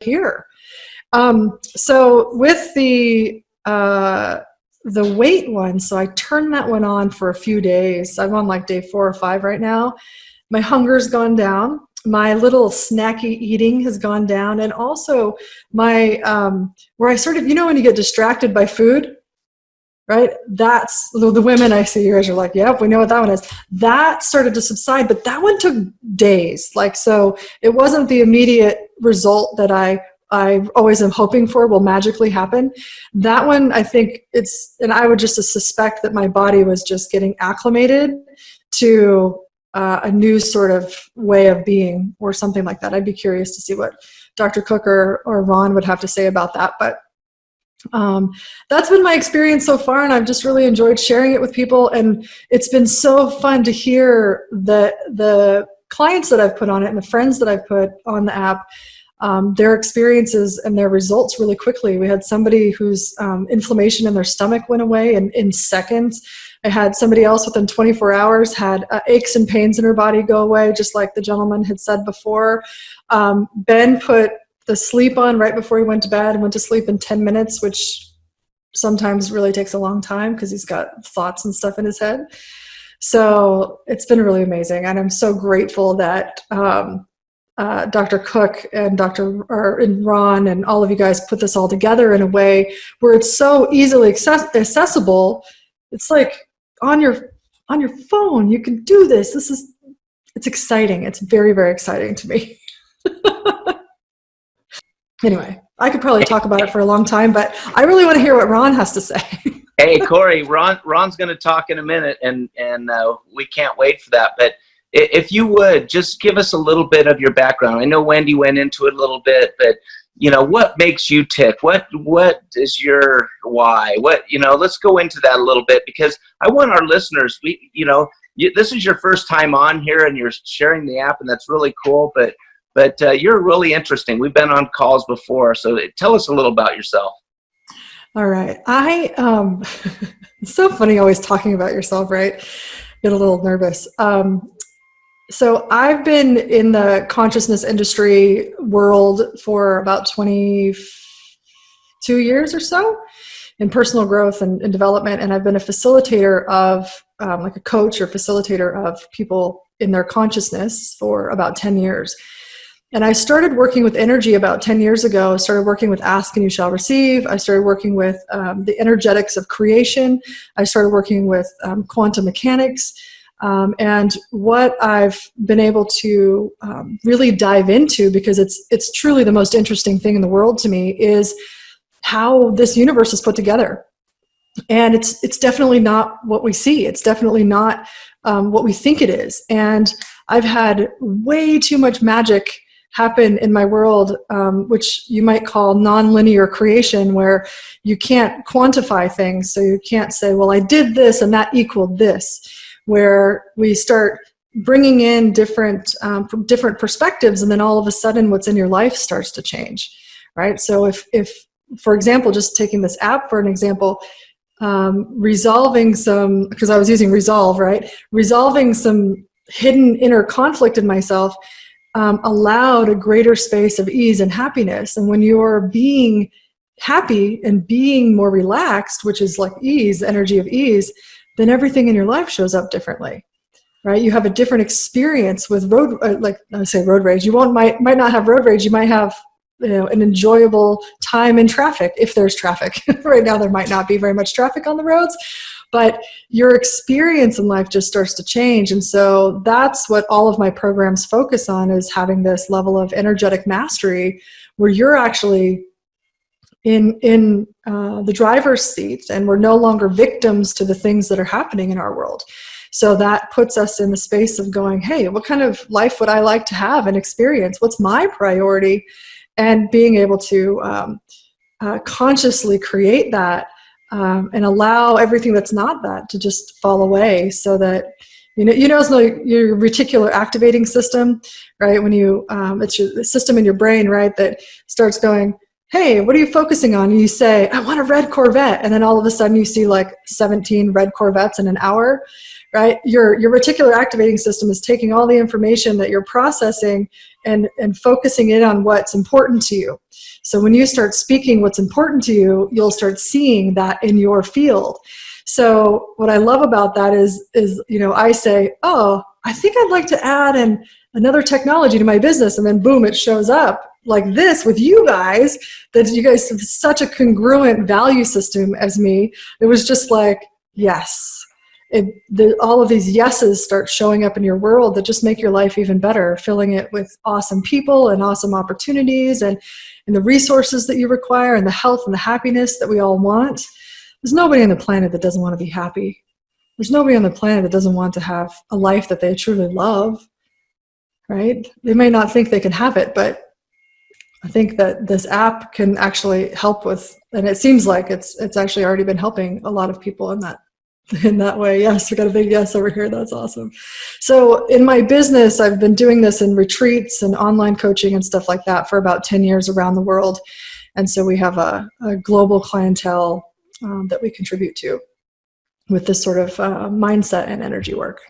here. So with the weight one, so I turned that one on for a few days. I'm on like day 4 or 5 right now. My hunger's gone down. My little snacky eating has gone down. And also my, where I sort of, when you get distracted by food, right? That's the women I see here are like, yep, we know what that one is. That started to subside, but that one took days. Like, so it wasn't the immediate result that I always am hoping for will magically happen. That one, I think and I would just suspect that my body was just getting acclimated to a new sort of way of being or something like that. I'd be curious to see what Dr. Cook or Ron would have to say about that. But that's been my experience so far, and I've just really enjoyed sharing it with people. And it's been so fun to hear the clients that I've put on it and the friends that I've put on the app, their experiences and their results really quickly. We had somebody whose inflammation in their stomach went away in seconds. I had somebody else within 24 hours had aches and pains in her body go away, just like the gentleman had said before. Ben put the sleep on right before he went to bed and went to sleep in 10 minutes, which sometimes really takes a long time because he's got thoughts and stuff in his head. So it's been really amazing. And I'm so grateful that Dr. Cook and and Ron and all of you guys put this all together in a way where it's so easily accessible. It's like on your phone, you can do this. It's exciting. It's very, very exciting to me. Anyway, I could probably talk about it for a long time, but I really want to hear what Ron has to say. Hey, Corey, Ron's going to talk in a minute, and we can't wait for that. But if you would, just give us a little bit of your background. I know Wendy went into it a little bit, but, what makes you tick? What is your why? Let's go into that a little bit, because I want our listeners, this is your first time on here, and you're sharing the app, and that's really cool, but you're really interesting. We've been on calls before, so tell us a little about yourself. All right. It's so funny always talking about yourself, right? Get a little nervous. So I've been in the consciousness industry world for about 22 years or so in personal growth and development. And I've been a facilitator of, like a coach or facilitator of people in their consciousness for about 10 years. And I started working with energy about 10 years ago. I started working with Ask and You Shall Receive. I started working with the energetics of creation. I started working with quantum mechanics. And what I've been able to really dive into, because it's truly the most interesting thing in the world to me, is how this universe is put together. And it's definitely not what we see. It's definitely not what we think it is. And I've had way too much magic happen in my world, which you might call nonlinear creation, where you can't quantify things. So you can't say, well, I did this and that equaled this, where we start bringing in different perspectives, and then all of a sudden what's in your life starts to change, right? So if for example, just taking this app for an example, resolving some, because I was using resolve, right? Resolving some hidden inner conflict in myself allowed a greater space of ease and happiness. And when you're being happy and being more relaxed, which is like ease, energy of ease, then everything in your life shows up differently, right? You have a different experience with road rage. You might not have road rage. You might have an enjoyable time in traffic, if there's traffic. Right now there might not be very much traffic on the roads, but your experience in life just starts to change. And so that's what all of my programs focus on, is having this level of energetic mastery where you're actually in the driver's seat, and we're no longer victims to the things that are happening in our world. So that puts us in the space of going, hey, what kind of life would I like to have and experience? What's my priority? And being able to consciously create that, and allow everything that's not that to just fall away, so that it's like your reticular activating system, right? When you it's your system in your brain, right, that starts going, hey, what are you focusing on? And you say, I want a red Corvette. And then all of a sudden you see like 17 red Corvettes in an hour, right? Your reticular activating system is taking all the information that you're processing and focusing it on what's important to you. So when you start speaking what's important to you, you'll start seeing that in your field. So what I love about that is, I say, oh, I think I'd like to add another technology to my business. And then boom, it shows up like this with you guys, that you guys have such a congruent value system as me. It was just like, yes. All of these yeses start showing up in your world that just make your life even better, filling it with awesome people and awesome opportunities and the resources that you require and the health and the happiness that we all want. There's nobody on the planet that doesn't want to be happy. There's nobody on the planet that doesn't want to have a life that they truly love, right? They may not think they can have it, but I think that this app can actually help with, and it seems like it's actually already been helping a lot of people in that way. Yes, we got a big yes over here. That's awesome. So in my business, I've been doing this in retreats and online coaching and stuff like that for about 10 years around the world. And so we have a global clientele that we contribute to with this sort of mindset and energy work.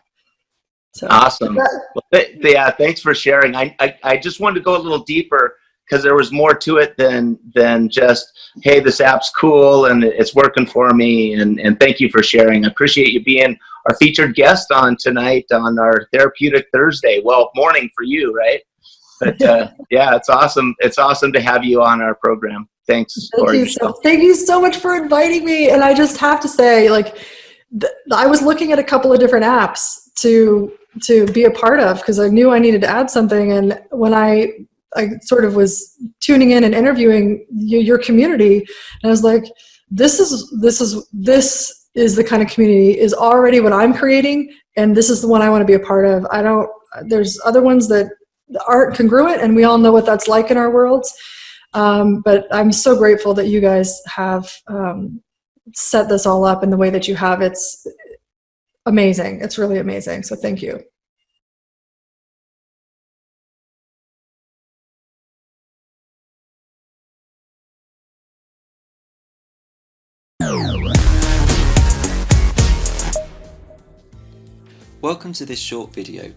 So awesome. Well, yeah, thanks for sharing. I just wanted to go a little deeper because there was more to it than just, hey, this app's cool and it's working for me. And thank you for sharing. I appreciate you being our featured guest on tonight on our Therapeutic Thursday. Well, morning for you, right? But yeah, it's awesome. It's awesome to have you on our program. Thanks. Thank you so much for inviting me. And I just have to say, like, I was looking at a couple of different apps to be a part of because I knew I needed to add something. And when I sort of was tuning in and interviewing your community, and I was like, this is the kind of community is already what I'm creating, and this is the one I want to be a part of. There's other ones that aren't congruent, and we all know what that's like in our worlds. But I'm so grateful that you guys have set this all up in the way that you have. It's amazing. It's really amazing. So thank you. Welcome to this short video